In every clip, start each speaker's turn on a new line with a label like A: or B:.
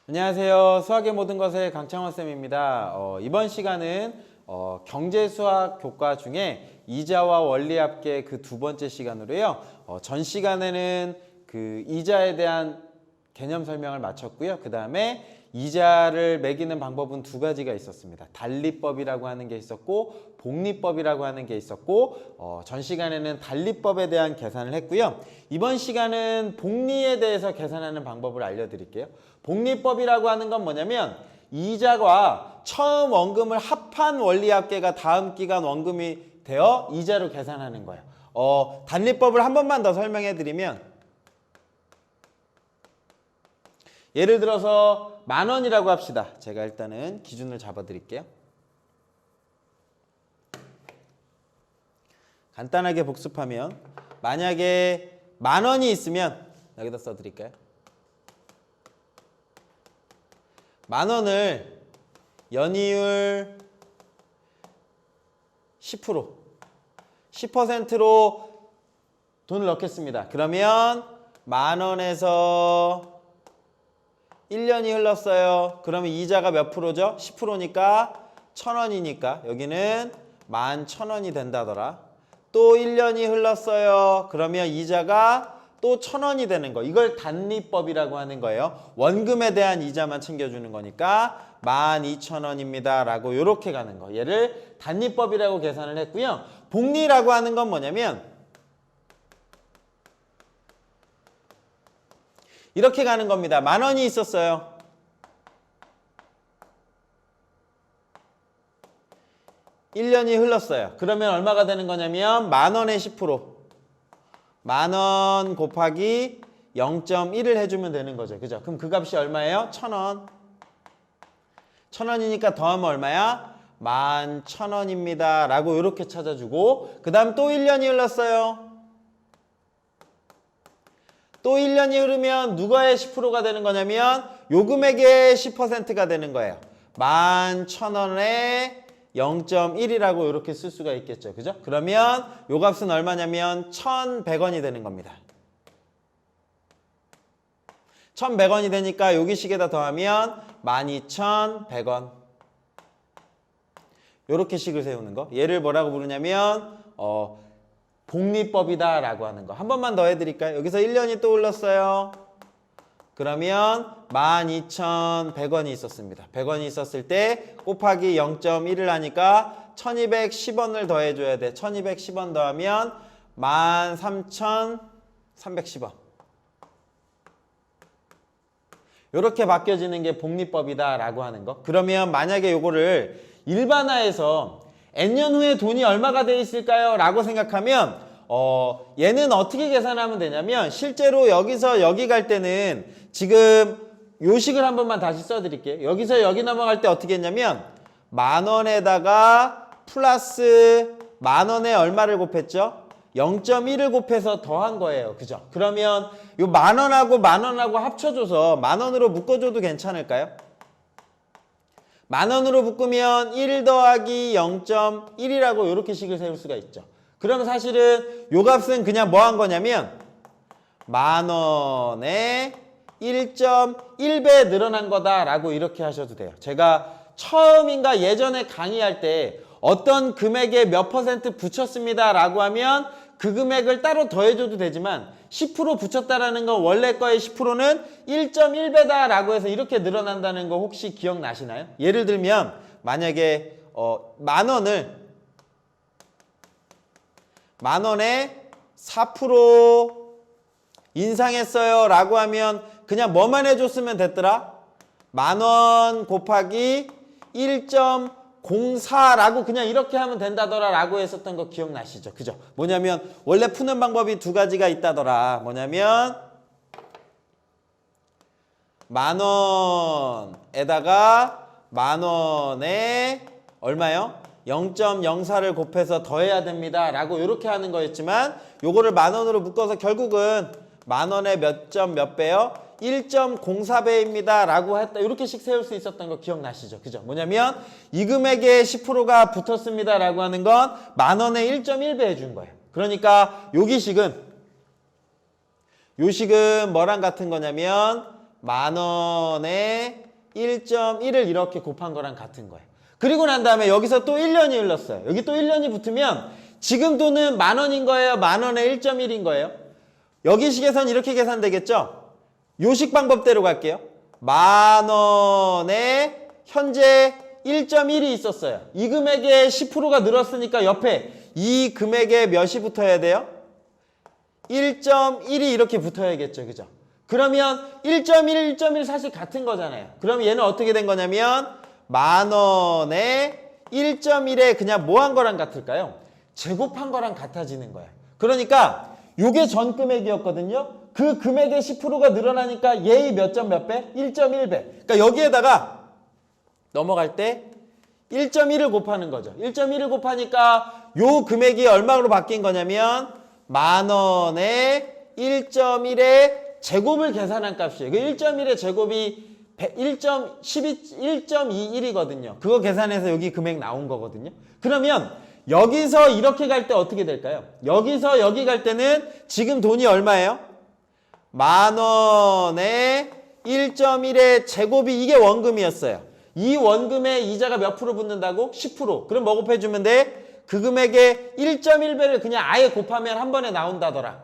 A: 안녕하세요. 수학의 모든 것의 강창원 쌤입니다. 이번 시간은 경제수학 교과 중에 이자와 원리합계 그 두 번째 시간으로요. 전 시간에는 그 이자에 대한 개념 설명을 마쳤고요. 그 다음에 이자를 매기는 방법은 두 가지가 있었습니다. 달리법이라고 하는 게 있었고 복리법이라고 하는 게 있었고 전 시간에는 달리법에 대한 계산을 했고요. 이번 시간은 복리에 대해서 계산하는 방법을 알려드릴게요. 복리법이라고 하는 건 뭐냐면 이자가 처음 원금을 합한 원리합계가 다음 기간 원금이 되어 이자로 계산하는 거예요. 달리법을 한 번만 더 설명해 드리면 예를 들어서 10,000원이라고 합시다. 제가 일단은 기준을 잡아 드릴게요. 간단하게 복습하면 만약에 10,000원이 있으면 여기다 써 드릴까요? 10,000원을 연이율 10%로 돈을 넣겠습니다. 그러면 10,000원에서 1년이 흘렀어요. 그러면 이자가 몇 프로죠? 10%니까 1,000원이니까 여기는 11,000원이 된다더라. 또 1년이 흘렀어요. 그러면 이자가 또 1,000원이 되는 거. 이걸 단리법이라고 하는 거예요. 원금에 대한 이자만 챙겨주는 거니까 12,000원입니다. 라고 이렇게 가는 거. 얘를 단리법이라고 계산을 했고요. 복리라고 하는 건 뭐냐면 이렇게 가는 겁니다. 10,000원이 있었어요. (1년이) 흘렀어요. 그러면 얼마가 되는 거냐면 10,000원의 10%. 10,000원 곱하기 0.1을 해주면 되는 거죠. 그죠? 그럼 그 값이 얼마예요? 1,000원. 1,000원이니까 더하면 얼마야? 11,000원입니다. 라고 이렇게 찾아주고 그 다음 또 1년이 흘렀어요. 또 1년이 흐르면 누가의 10%가 되는 거냐면 요 금액의 10%가 되는 거예요. 11,000원에 0.1이라고 이렇게 쓸 수가 있겠죠. 그죠? 그러면 요 값은 얼마냐면 1,100원이 되는 겁니다. 1,100원이 되니까 여기 식에다 더하면 12,100원. 요렇게 식을 세우는 거. 얘를 뭐라고 부르냐면 복리법이다 라고 하는 거. 한 번만 더 해드릴까요? 여기서 1년이 또 흘렀어요. 그러면 12,100원이 있었습니다. 100원이 있었을 때 곱하기 0.1을 하니까 1,210원을 더해줘야 돼. 1,210원 더하면 13,310원. 이렇게 바뀌어지는 게 복리법이다 라고 하는 거. 그러면 만약에 요거를 일반화해서 N년 후에 돈이 얼마가 돼 있을까요? 라고 생각하면 얘는 어떻게 계산하면 되냐면 실제로 여기서 여기 갈 때는 지금 요식을 한 번만 다시 써드릴게요. 여기서 여기 넘어갈 때 어떻게 했냐면 10,000원에다가 플러스 10,000원에 얼마를 곱했죠? 0.1을 곱해서 더한 거예요. 그죠? 그러면 요 10,000원하고 10,000원하고 합쳐줘서 10,000원으로 묶어줘도 괜찮을까요? 10,000원으로 묶으면 1 더하기 0.1이라고 이렇게 식을 세울 수가 있죠. 그러면 사실은 요 값은 그냥 뭐 한 거냐면 10,000원에 1.1배 늘어난 거다라고 이렇게 하셔도 돼요. 제가 처음인가 예전에 강의할 때 어떤 금액에 몇 % 붙였습니다 라고 하면 그 금액을 따로 더해줘도 되지만 10% 붙였다라는 건 원래 거의 10%는 1.1배다 라고 해서 이렇게 늘어난다는 거 혹시 기억나시나요? 예를 들면 만약에 10,000원에 4% 인상했어요 라고 하면 그냥 뭐만 해줬으면 됐더라? 10,000원 곱하기 1.04라고 그냥 이렇게 하면 된다더라 라고 했었던 거 기억나시죠? 그죠? 뭐냐면 원래 푸는 방법이 두 가지가 있다더라. 뭐냐면 10,000원에다가 10,000원에 얼마요? 0.04를 곱해서 더해야 됩니다 라고 이렇게 하는 거였지만 요거를 10,000원으로 묶어서 결국은 10,000원에 몇 점 몇 배요? 1.04배입니다 라고 했다. 이렇게씩 세울 수 있었던 거 기억나시죠? 그죠? 뭐냐면 이 금액에 10%가 붙었습니다 라고 하는 건 10,000원에 1.1배 해준 거예요. 그러니까 요식은 뭐랑 같은 거냐면 만 원에 1.1을 이렇게 곱한 거랑 같은 거예요. 그리고 난 다음에 여기서 또 1년이 흘렀어요. 여기 또 1년이 붙으면 지금 돈은 만 원인 거예요? 만 원에 1.1인 거예요? 여기 식에선 이렇게 계산되겠죠? 요식 방법대로 갈게요. 만 원에 현재 1.1이 있었어요. 이 금액에 10%가 늘었으니까 옆에 이 금액에 몇이 붙어야 돼요? 1.1이 이렇게 붙어야겠죠. 그죠? 그러면 1.1, 1.1 사실 같은 거잖아요. 그럼 얘는 어떻게 된 거냐면 만 원에 1.1에 그냥 뭐 한 거랑 같을까요? 제곱한 거랑 같아지는 거예요. 그러니까 요게 전 금액이었거든요. 그 금액의 10%가 늘어나니까 얘의 몇 점 몇 배? 1.1배. 그러니까 여기에다가 넘어갈 때 1.1을 곱하는 거죠. 1.1을 곱하니까 요 금액이 얼마로 바뀐 거냐면 만 원에 1.1의 제곱을 계산한 값이에요. 그 1.1의 제곱이 1.21이거든요. 그거 계산해서 여기 금액 나온 거거든요. 그러면 여기서 이렇게 갈 때 어떻게 될까요? 여기서 여기 갈 때는 지금 돈이 얼마예요? 만 원에 1.1의 제곱이 이게 원금이었어요. 이 원금에 이자가 몇 프로 붙는다고? 10%. 그럼 뭐 곱해주면 돼? 그 금액에 1.1배를 그냥 아예 곱하면 한 번에 나온다더라.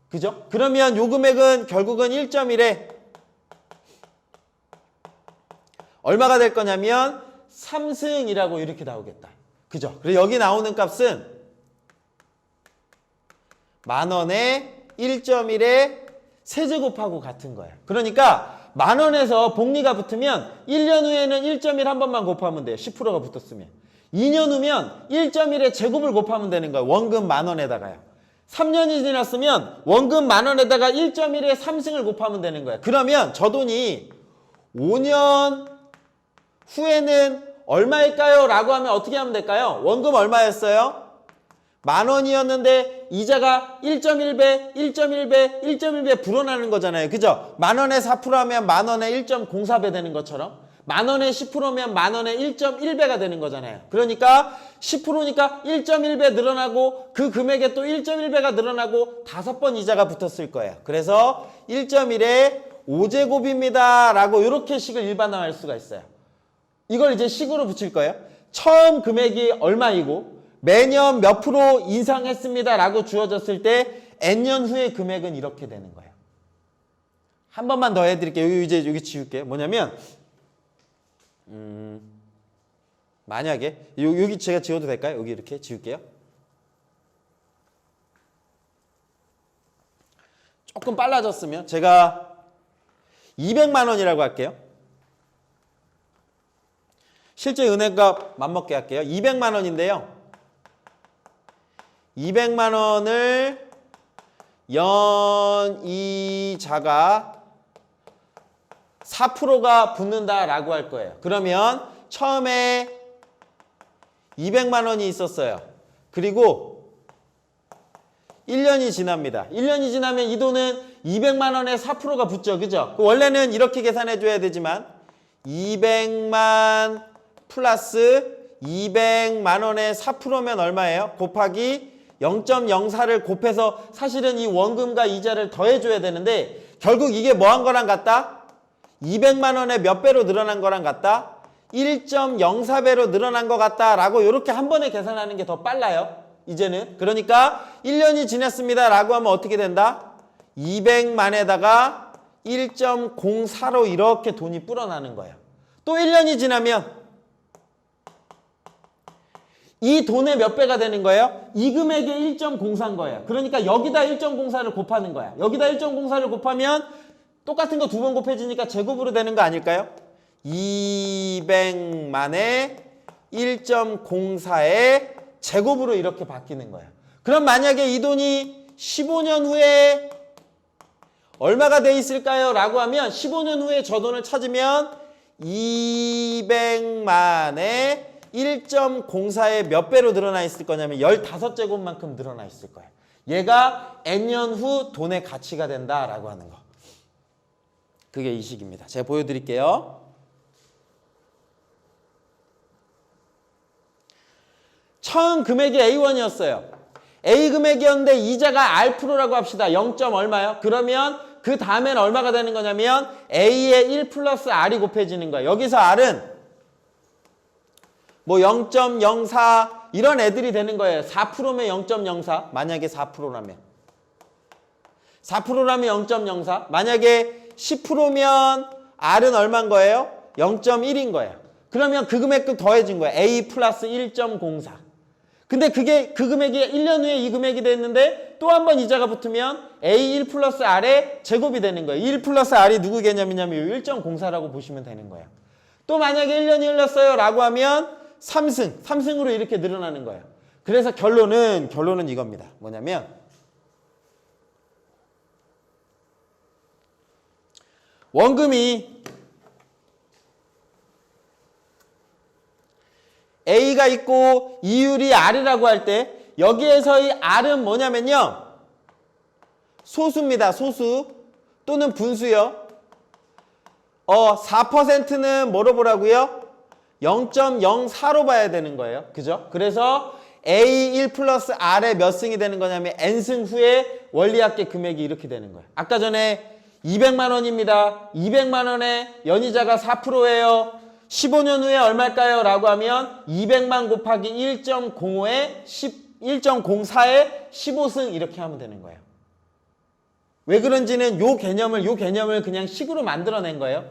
A: 그죠? 그러면 요 금액은 결국은 1.1에 얼마가 될 거냐면 3승이라고 이렇게 나오겠다. 그죠? 그리고 여기 나오는 값은 만 원에 1.1에 세제곱하고 같은 거예요. 그러니까 만 원에서 복리가 붙으면 1년 후에는 1.1 한 번만 곱하면 돼요. 10%가 붙었으면. 2년 후면 1.1에 제곱을 곱하면 되는 거예요. 원금 만 원에다가요. 3년이 지났으면 원금 만 원에다가 1.1에 3승을 곱하면 되는 거예요. 그러면 저 돈이 5년 후에는 얼마일까요? 라고 하면 어떻게 하면 될까요? 원금 얼마였어요? 만 원이었는데 이자가 1.1배, 1.1배, 1.1배 불어나는 거잖아요. 그죠? 만 원에 4% 하면 만 원에 1.04배 되는 것처럼 만 원에 10%면 만 원에 1.1배가 되는 거잖아요. 그러니까 10%니까 1.1배 늘어나고 그 금액에 또 1.1배가 늘어나고 5번 이자가 붙었을 거예요. 그래서 1.1에 5제곱입니다. 라고 이렇게 식을 일반화할 수가 있어요. 이걸 이제 식으로 붙일 거예요. 처음 금액이 얼마이고 매년 몇 프로 인상했습니다. 라고 주어졌을 때 N년 후의 금액은 이렇게 되는 거예요. 한 번만 더 해드릴게요. 이제 여기 지울게요. 뭐냐면 만약에 여기 제가 지워도 될까요? 여기 이렇게 지울게요. 조금 빨라졌으면 제가 200만 원이라고 할게요. 실제 은행값 맞먹게 할게요. 200만 원인데요. 200만 원을 연이자가 4%가 붙는다라고 할 거예요. 그러면 처음에 200만 원이 있었어요. 그리고 1년이 지납니다. 1년이 지나면 이 돈은 200만 원에 4%가 붙죠. 그죠? 원래는 이렇게 계산해 줘야 되지만 200만 플러스 200만 원에 4%면 얼마예요? 곱하기 0.04를 곱해서 사실은 이 원금과 이자를 더해줘야 되는데 결국 이게 뭐 한 거랑 같다? 200만 원에 몇 배로 늘어난 거랑 같다? 1.04배로 늘어난 것 같다라고 이렇게 한 번에 계산하는 게 더 빨라요. 이제는. 그러니까 1년이 지났습니다. 라고 하면 어떻게 된다? 200만에다가 1.04로 이렇게 돈이 불어나는 거예요. 또 1년이 지나면 이 돈의 몇 배가 되는 거예요? 이 금액의 1.04인 거예요. 그러니까 여기다 1.04를 곱하는 거야. 여기다 1.04를 곱하면 똑같은 거 두 번 곱해지니까 제곱으로 되는 거 아닐까요? 200만에 1.04의 제곱으로 이렇게 바뀌는 거예요. 그럼 만약에 이 돈이 15년 후에 얼마가 돼 있을까요? 라고 하면 15년 후에 저 돈을 찾으면 200만에 1.04에 몇 배로 늘어나 있을 거냐면 15제곱만큼 늘어나 있을 거예요. 얘가 N년 후 돈의 가치가 된다라고 하는 거. 그게 이 식입니다. 제가 보여드릴게요. 처음 금액이 A1이었어요. A 금액이었는데 이자가 R라고 합시다. 0. 얼마요? 그러면 그 다음에는 얼마가 되는 거냐면 A의 1 플러스 R이 곱해지는 거야. 여기서 R은 뭐 0.04 이런 애들이 되는 거예요. 4%면 0.04 만약에 4%라면 0.04 만약에 10%면 R은 얼마인 거예요? 0.1인 거예요. 그러면 그 금액도 더해진 거예요. A 플러스 1.04 근데 그게 그 금액이 1년 후에 이 금액이 됐는데 또 한 번 이자가 붙으면 A1 플러스 R의 제곱이 되는 거예요. 1 플러스 R이 누구 개념이냐면 1.04라고 보시면 되는 거예요. 또 만약에 1년이 흘렀어요 라고 하면 3승으로 이렇게 늘어나는 거예요. 그래서 결론은 이겁니다. 뭐냐면 원금이 A가 있고 이율이 R이라고 할 때 여기에서의 R은 뭐냐면요. 소수입니다. 소수 또는 분수요. 4%는 뭐로 보라고요? 0.04로 봐야 되는 거예요. 그죠? 그래서 A1 플러스 R의 몇 승이 되는 거냐면 N승 후에 원리합계 금액이 이렇게 되는 거예요. 아까 전에 200만 원입니다. 200만 원에 연이자가 4%예요. 15년 후에 얼마일까요? 라고 하면 200만 곱하기 1.05에 1.04에 15승 이렇게 하면 되는 거예요. 왜 그런지는 요 개념을 그냥 식으로 만들어낸 거예요.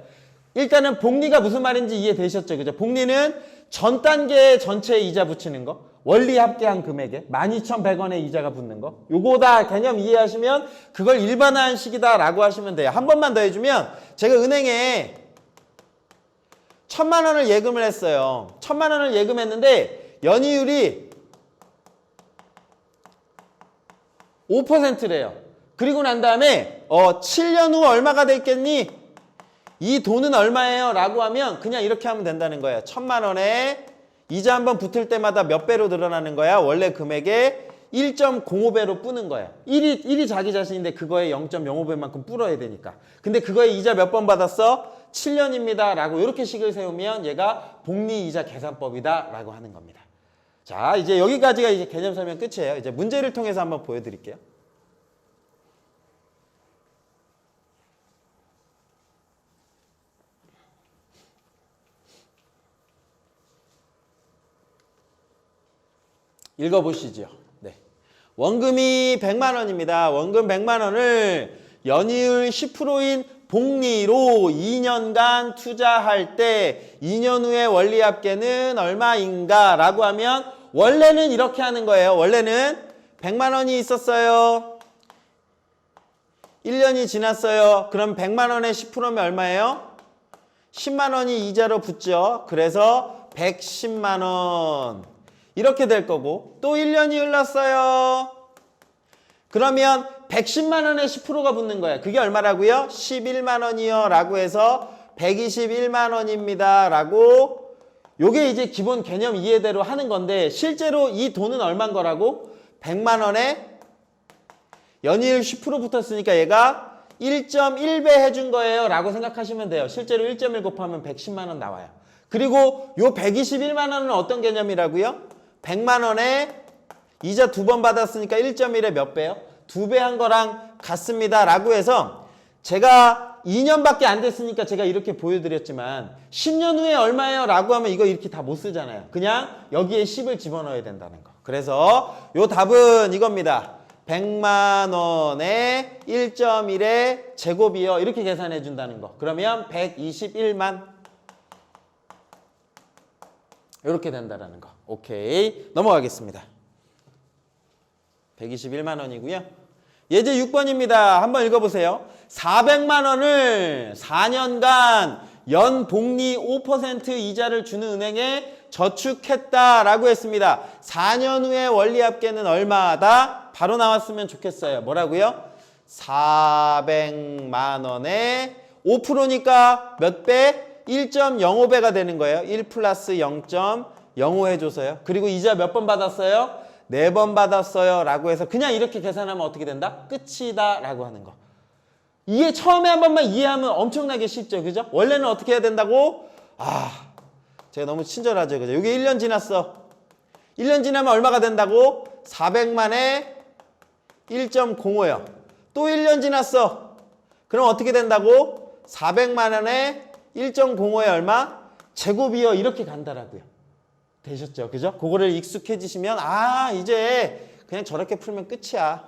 A: 일단은 복리가 무슨 말인지 이해되셨죠? 그죠? 복리는 전 단계에 전체 이자 붙이는 거. 원리 합계한 금액에 12,100원의 이자가 붙는 거. 요거 다 개념 이해하시면 그걸 일반화한 식이다 라고 하시면 돼요. 한 번만 더 해주면 제가 은행에 1,000만 원을 예금을 했어요. 1,000만 원을 예금했는데 연이율이 5%래요. 그리고 난 다음에 7년 후 얼마가 됐겠니? 이 돈은 얼마예요? 라고 하면 그냥 이렇게 하면 된다는 거예요. 1,000만 원에 이자 한번 붙을 때마다 몇 배로 늘어나는 거야? 원래 금액의 1.05배로 뿌는 거야. 1이 자기 자신인데 그거에 0.05배만큼 뿌려야 되니까. 근데 그거에 이자 몇 번 받았어? 7년입니다. 라고 이렇게 식을 세우면 얘가 복리이자 계산법이다. 라고 하는 겁니다. 자, 이제 여기까지가 이제 개념 설명 끝이에요. 이제 문제를 통해서 한번 보여드릴게요. 읽어보시죠. 네. 원금이 100만 원입니다. 원금 100만 원을 연이율 10%인 복리로 2년간 투자할 때 2년 후에 원리합계는 얼마인가 라고 하면 원래는 이렇게 하는 거예요. 원래는 100만 원이 있었어요. 1년이 지났어요. 그럼 100만 원에 10%면 얼마예요? 10만 원이 이자로 붙죠. 그래서 110만 원. 이렇게 될 거고 또 1년이 흘렀어요. 그러면 110만 원에 10%가 붙는 거야. 그게 얼마라고요? 11만 원이요 라고 해서 121만 원입니다 라고 요게 이제 기본 개념 이해대로 하는 건데 실제로 이 돈은 얼마인 거라고? 100만 원에 연이율 10% 붙었으니까 얘가 1.1배 해준 거예요 라고 생각하시면 돼요. 실제로 1.1 곱하면 110만 원 나와요. 그리고 요 121만 원은 어떤 개념이라고요? 100만 원에 이자 2번 받았으니까 1.1에 몇 배요? 2배 한 거랑 같습니다 라고 해서 제가 2년밖에 안 됐으니까 제가 이렇게 보여드렸지만 10년 후에 얼마예요? 라고 하면 이거 이렇게 다 못 쓰잖아요. 그냥 여기에 10을 집어넣어야 된다는 거. 그래서 요 답은 이겁니다. 100만 원에 1.1의 제곱이요. 이렇게 계산해 준다는 거. 그러면 121만 이렇게 된다는 거. 오케이. 넘어가겠습니다. 121만 원이고요. 예제 6번입니다. 한번 읽어보세요. 400만 원을 4년간 연복리 5% 이자를 주는 은행에 저축했다라고 했습니다. 4년 후에 원리합계는 얼마다? 바로 나왔으면 좋겠어요. 뭐라고요? 400만 원에 5%니까 몇 배? 1.05배가 되는 거예요. 1 플러스 0.05 해줘서요. 그리고 이자 몇 번 받았어요? 4번 받았어요 라고 해서 그냥 이렇게 계산하면 어떻게 된다? 끝이다 라고 하는 거. 이게 처음에 한 번만 이해하면 엄청나게 쉽죠. 그죠? 원래는 어떻게 해야 된다고? 제가 너무 친절하죠. 그죠? 이게 1년 지났어. 1년 지나면 얼마가 된다고? 400만에 1.05요. 또 1년 지났어. 그럼 어떻게 된다고? 400만 원에 1.05에 얼마? 제곱이요. 이렇게 간다라고요. 되셨죠? 그죠? 그거를 익숙해지시면 이제 그냥 저렇게 풀면 끝이야.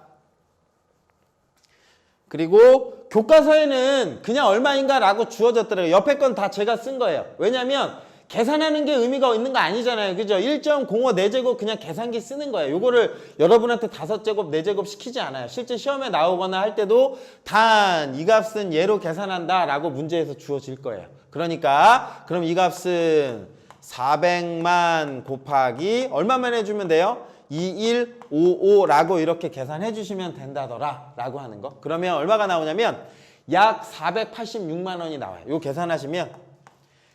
A: 그리고 교과서에는 그냥 얼마인가라고 주어졌더라고요. 옆에 건 다 제가 쓴 거예요. 왜냐면 계산하는 게 의미가 있는 거 아니잖아요. 그죠? 1.05 4제곱 그냥 계산기 쓰는 거예요. 요거를 여러분한테 5제곱, 4제곱 시키지 않아요. 실제 시험에 나오거나 할 때도 단 이 값은 얘로 계산한다 라고 문제에서 주어질 거예요. 그러니까 그럼 이 값은 400만 곱하기 얼마만 해주면 돼요? 2155라고 이렇게 계산해 주시면 된다더라 라고 하는 거. 그러면 얼마가 나오냐면 약 486만 원이 나와요. 이거 계산하시면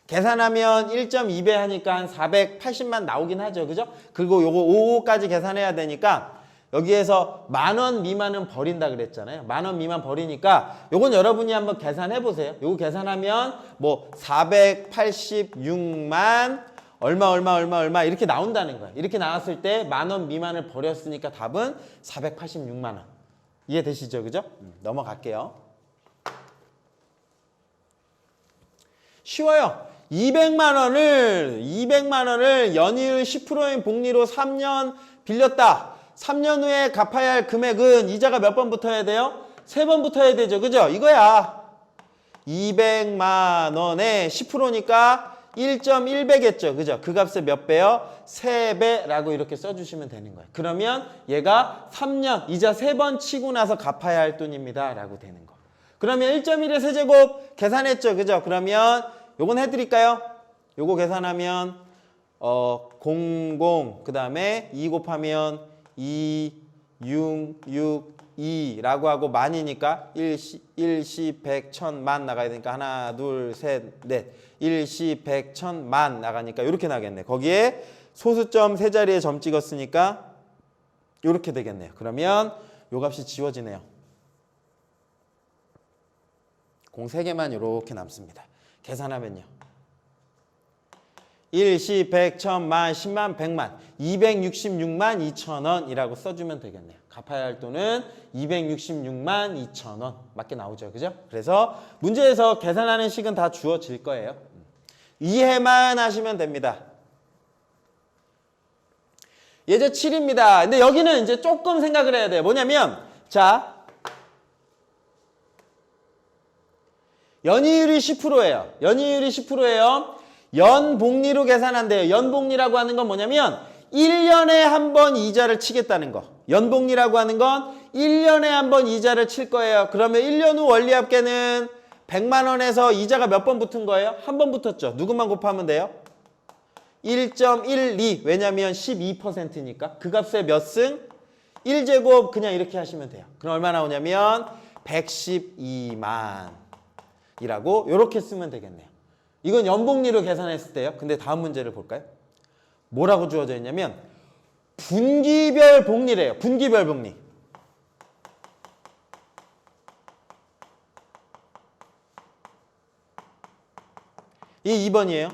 A: 1.2배 하니까 한 480만 나오긴 하죠. 그죠? 그리고 요거 55까지 계산해야 되니까 여기에서 10,000원 미만은 버린다 그랬잖아요. 10,000원 미만 버리니까 요건 여러분이 한번 계산해 보세요. 요거 계산하면 뭐 486만 얼마 이렇게 나온다는 거예요. 이렇게 나왔을 때 10,000원 미만을 버렸으니까 답은 486만 원. 이해되시죠? 그죠? 넘어갈게요. 쉬워요. 200만 원을 연이율 10%인 복리로 3년 빌렸다. 3년 후에 갚아야 할 금액은 이자가 몇 번 붙어야 돼요? 3번 붙어야 되죠. 그죠? 이거야. 200만 원에 10%니까 1.1배겠죠. 그죠? 그 값의 몇 배요? 3배라고 이렇게 써주시면 되는 거예요. 그러면 얘가 3년 이자 3번 치고 나서 갚아야 할 돈입니다. 라고 되는 거. 그러면 1.1의 세제곱 계산했죠. 그죠? 그러면 요건 해드릴까요? 요거 계산하면 00 그 다음에 2 곱하면 2, 6, 6, 2라고 하고 만이니까 1시, 100, 1000만 나가야 되니까 하나, 둘, 셋, 넷 1시, 100, 1000만 나가니까 이렇게 나겠네. 거기에 소수점 세 자리에 점 찍었으니까 이렇게 되겠네요. 그러면 요 값이 지워지네요. 공 3개만 이렇게 남습니다. 계산하면요. 1시, 100, 1000만, 10만, 100만 266만 2천원이라고 써주면 되겠네요. 갚아야 할 돈은 266만 2천원 맞게 나오죠. 그죠? 그래서 문제에서 계산하는 식은 다 주어질 거예요. 이해만 하시면 됩니다. 예제 7입니다. 근데 여기는 이제 조금 생각을 해야 돼요. 뭐냐면 자 연이율이 10%예요. 연이율이 10%예요. 연복리로 계산한대요. 연복리라고 하는 건 뭐냐면 1년에 한 번 이자를 치겠다는 거. 연복리라고 하는 건 1년에 한 번 이자를 칠 거예요. 그러면 1년 후 원리합계는 100만 원에서 이자가 몇 번 붙은 거예요? 한 번 붙었죠. 누구만 곱하면 돼요? 1.12. 왜냐면 12%니까. 그 값의 몇 승? 1제곱 그냥 이렇게 하시면 돼요. 그럼 얼마 나오냐면 112만 이라고 이렇게 쓰면 되겠네요. 이건 연복리로 계산했을 때요. 근데 다음 문제를 볼까요? 뭐라고 주어져 있냐면 분기별 복리래요. 분기별 복리. 이 2번이에요.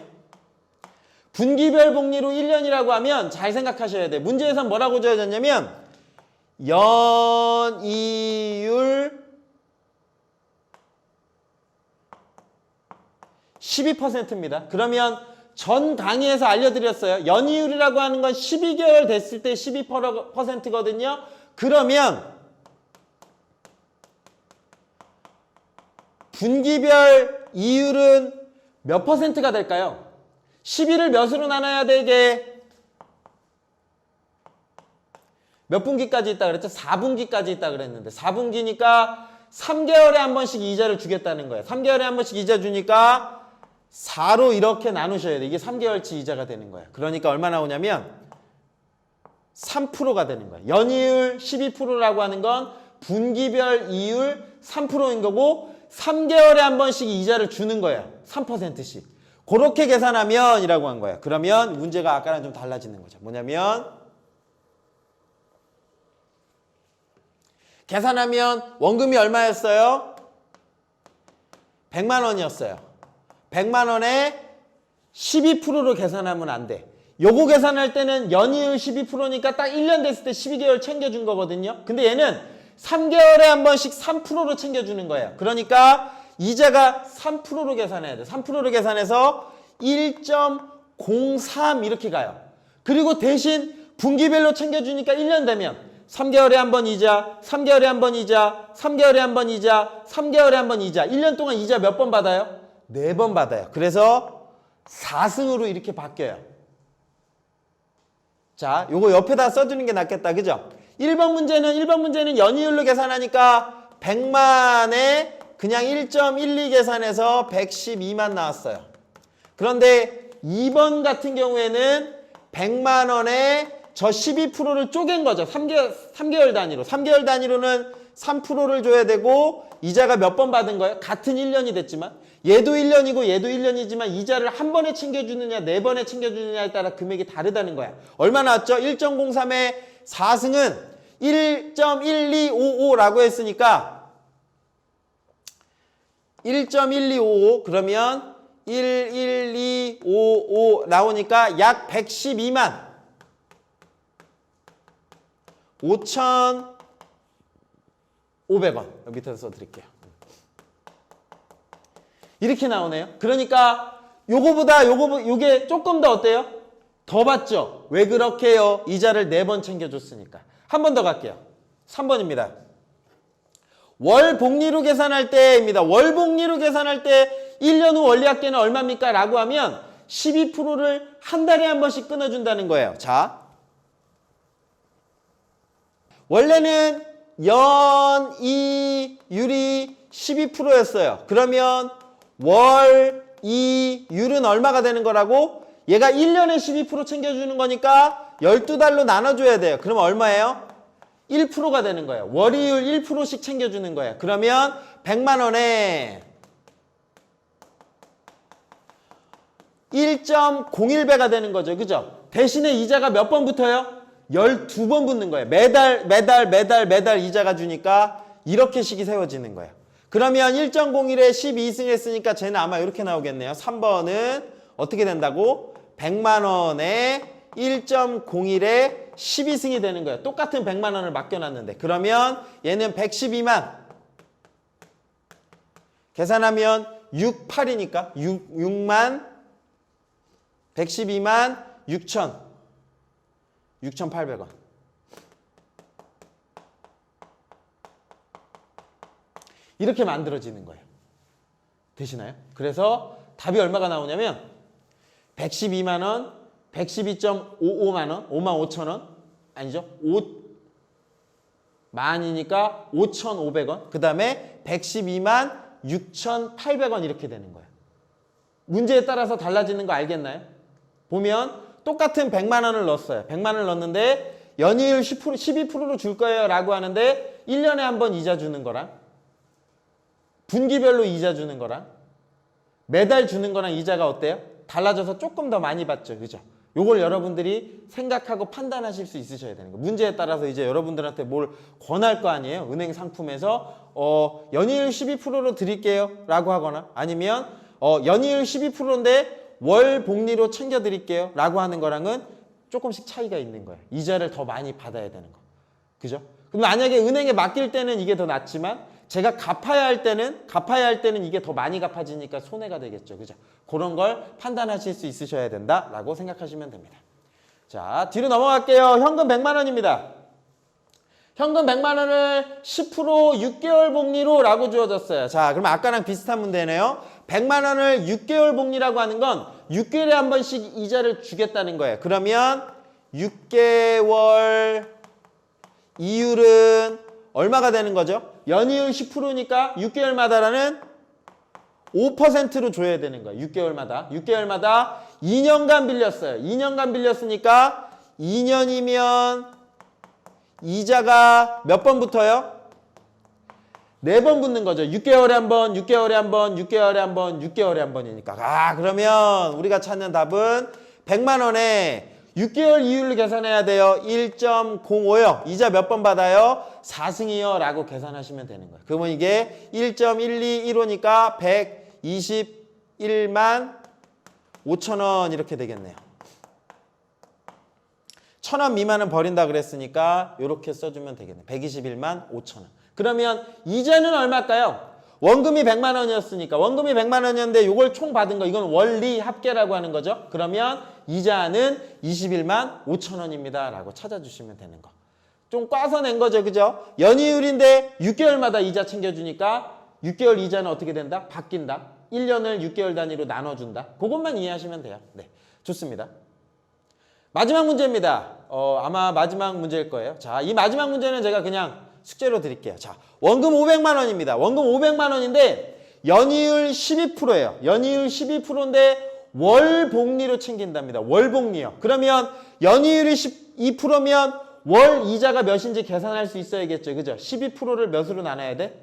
A: 분기별 복리로 1년이라고 하면 잘 생각하셔야 돼요. 문제에선 뭐라고 주어졌냐면 연이율 12%입니다. 그러면 전 강의에서 알려드렸어요. 연이율이라고 하는 건 12개월 됐을 때 12%거든요. 그러면 분기별 이율은 몇 %가 될까요? 12를 몇으로 나눠야 되게 몇 분기까지 있다 그랬죠? 4분기까지 있다 그랬는데 4분기니까 3개월에 한 번씩 이자를 주겠다는 거예요. 3개월에 한 번씩 이자 주니까 4로 이렇게 나누셔야 돼. 이게 3개월치 이자가 되는 거예요. 그러니까 얼마 나오냐면 3%가 되는 거예요. 연이율 12%라고 하는 건 분기별 이율 3%인 거고 3개월에 한 번씩 이자를 주는 거예요. 3%씩. 그렇게 계산하면 이라고 한 거예요. 그러면 문제가 아까랑 좀 달라지는 거죠. 뭐냐면 계산하면 원금이 얼마였어요? 100만 원이었어요. 100만 원에 12%로 계산하면 안 돼. 요거 계산할 때는 연이율 12%니까 딱 1년 됐을 때 12개월 챙겨준 거거든요. 근데 얘는 3개월에 한 번씩 3%로 챙겨주는 거예요. 그러니까 이자가 3%로 계산해야 돼. 3%로 계산해서 1.03 이렇게 가요. 그리고 대신 분기별로 챙겨주니까 1년 되면 3개월에 한 번 이자, 3개월에 한 번 이자, 3개월에 한 번 이자, 3개월에 한 번 이자. 1년 동안 이자 몇 번 받아요? 4번 받아요. 그래서 4승으로 이렇게 바뀌어요. 자, 요거 옆에다 써주는 게 낫겠다. 그죠? 1번 문제는 연이율로 계산하니까 100만에 그냥 1.12 계산해서 112만 나왔어요. 그런데 2번 같은 경우에는 100만 원에 저 12%를 쪼갠 거죠. 3개월 단위로. 3개월 단위로는 3%를 줘야 되고 이자가 몇 번 받은 거예요? 같은 1년이 됐지만 얘도 1년이고 얘도 1년이지만 이자를 한 번에 챙겨주느냐 4번에 챙겨주느냐에 따라 금액이 다르다는 거야. 얼마 나왔죠? 1.03의 4승은 1.1255라고 했으니까 1.1255 그러면 11255 나오니까 약 112만 5,500원 여기 밑에서 써드릴게요. 이렇게 나오네요. 그러니까 요게 조금 더 어때요? 더 받죠? 왜 그렇게요? 이자를 4번 챙겨줬으니까. 한 번 더 갈게요. 3번입니다. 월복리로 계산할 때입니다. 월복리로 계산할 때 1년 후 원리합계는 얼마입니까? 라고 하면 12%를 한 달에 한 번씩 끊어준다는 거예요. 자, 원래는 연이율이 12%였어요. 그러면 월이율은 얼마가 되는 거라고? 얘가 1년에 12% 챙겨주는 거니까 12달로 나눠줘야 돼요. 그러면 얼마예요? 1%가 되는 거예요. 월이율 1%씩 챙겨주는 거예요. 그러면 100만 원에 1.01배가 되는 거죠. 그죠? 대신에 이자가 몇 번 붙어요? 12번 붙는 거예요. 매달 이자가 주니까 이렇게 식이 세워지는 거예요. 그러면 1.01에 12승 했으니까 쟤는 아마 이렇게 나오겠네요. 3번은 어떻게 된다고? 100만 원에 1.01에 12승이 되는 거예요. 똑같은 100만 원을 맡겨놨는데. 그러면 얘는 112만 계산하면 68이니까 6만 112만 6,800원. 이렇게 만들어지는 거예요. 되시나요? 그래서 답이 얼마가 나오냐면 112만 원, 112.55만 원, 5만 5천 원 아니죠? 5만이니까 5,500원. 그 다음에 112만 6,800원 이렇게 되는 거예요. 문제에 따라서 달라지는 거 알겠나요? 보면 똑같은 100만 원을 넣었어요. 100만 원을 넣었는데 연이율 10%, 12%로 줄 거예요 라고 하는데 1년에 한 번 이자 주는 거랑 분기별로 이자 주는 거랑 매달 주는 거랑 이자가 어때요? 달라져서 조금 더 많이 받죠. 그죠? 요걸 여러분들이 생각하고 판단하실 수 있으셔야 되는 거예요. 문제에 따라서 이제 여러분들한테 뭘 권할 거 아니에요? 은행 상품에서 연이율 12%로 드릴게요 라고 하거나 아니면 연이율 12%인데 월 복리로 챙겨 드릴게요 라고 하는 거랑은 조금씩 차이가 있는 거예요. 이자를 더 많이 받아야 되는 거. 그죠? 그럼 만약에 은행에 맡길 때는 이게 더 낫지만 제가 갚아야 할 때는 이게 더 많이 갚아지니까 손해가 되겠죠. 그죠? 그런 걸 판단하실 수 있으셔야 된다라고 생각하시면 됩니다. 자, 뒤로 넘어갈게요. 현금 100만 원입니다. 현금 100만 원을 10% 6개월 복리로 라고 주어졌어요. 자, 그럼 아까랑 비슷한 문제네요. 100만 원을 6개월 복리라고 하는 건 6개월에 한 번씩 이자를 주겠다는 거예요. 그러면 6개월 이율은 얼마가 되는 거죠? 연이율 10%니까 6개월마다라는 5%로 줘야 되는 거예요. 6개월마다. 6개월마다 2년간 빌렸어요. 2년간 빌렸으니까 2년이면 이자가 몇 번 붙어요? 4번 붙는 거죠. 6개월에 한 번, 6개월에 한 번, 6개월에 한 번, 6개월에 한 번이니까. 그러면 우리가 찾는 답은 100만 원에 6개월 이율로 계산해야 돼요. 1.05요. 이자 몇 번 받아요? 4승이요. 라고 계산하시면 되는 거예요. 그러면 이게 1.1215니까 121만 5천 원 이렇게 되겠네요. 1,000원 미만은 버린다 그랬으니까 이렇게 써주면 되겠네. 121만 5천 원. 그러면 이자는 얼마일까요? 원금이 100만 원이었으니까 원금이 100만 원이었는데 이걸 총 받은 거 이건 원리 합계라고 하는 거죠. 그러면 이자는 21만 5천 원입니다 라고 찾아주시면 되는 거. 좀 꽈서 낸 거죠. 그죠? 연이율인데 6개월마다 이자 챙겨주니까 6개월 이자는 어떻게 된다? 바뀐다. 1년을 6개월 단위로 나눠준다. 그것만 이해하시면 돼요. 네, 좋습니다. 마지막 문제입니다. 아마 마지막 문제일 거예요. 자, 이 마지막 문제는 제가 그냥 숙제로 드릴게요. 자, 원금 500만 원입니다. 원금 500만 원인데 연이율 12%예요. 연이율 12%인데 월복리로 챙긴답니다. 월복리요. 그러면 연이율이 12%면 월 이자가 몇인지 계산할 수 있어야겠죠. 그죠? 12%를 몇으로 나눠야 돼?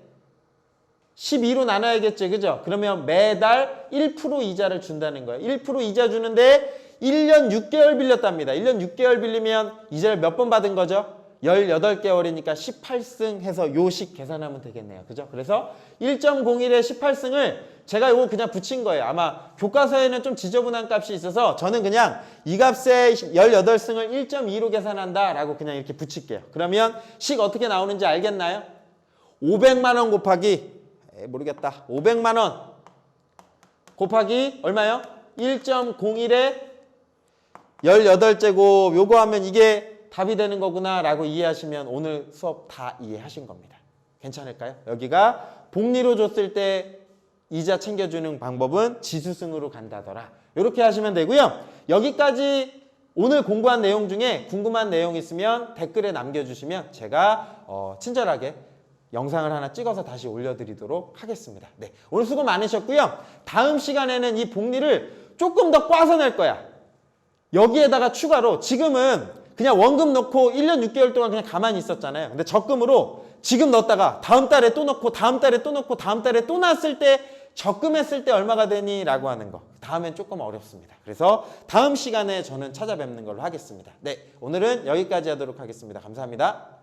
A: 12로 나눠야겠죠. 그죠? 그러면 매달 1% 이자를 준다는 거예요. 1% 이자 주는데 1년 6개월 빌렸답니다. 1년 6개월 빌리면 이자를 몇 번 받은 거죠? 18개월이니까 18승 해서 요식 계산하면 되겠네요. 그죠? 그래서 1.01의 18승을 제가 이거 그냥 붙인 거예요. 아마 교과서에는 좀 지저분한 값이 있어서 저는 그냥 이 값의 18승을 1.2로 계산한다 라고 그냥 이렇게 붙일게요. 그러면 식 어떻게 나오는지 알겠나요? 500만 원 곱하기 모르겠다. 500만 원 곱하기 얼마요? 1.01에 18제곱 요거 하면 이게 답이 되는 거구나 라고 이해하시면 오늘 수업 다 이해하신 겁니다. 괜찮을까요? 여기가 복리로 줬을 때 이자 챙겨주는 방법은 지수승으로 간다더라. 이렇게 하시면 되고요. 여기까지 오늘 공부한 내용 중에 궁금한 내용 있으면 댓글에 남겨주시면 제가 친절하게 영상을 하나 찍어서 다시 올려드리도록 하겠습니다. 네, 오늘 수고 많으셨고요. 다음 시간에는 이 복리를 조금 더 꽈서 낼 거야. 여기에다가 추가로 지금은 그냥 원금 넣고 1년 6개월 동안 그냥 가만히 있었잖아요. 근데 적금으로 지금 넣었다가 다음 달에 또 넣고 다음 달에 또 넣고 다음 달에 또 넣었을 때 적금했을 때 얼마가 되니? 라고 하는 거. 다음엔 조금 어렵습니다. 그래서 다음 시간에 저는 찾아뵙는 걸로 하겠습니다. 네, 오늘은 여기까지 하도록 하겠습니다. 감사합니다.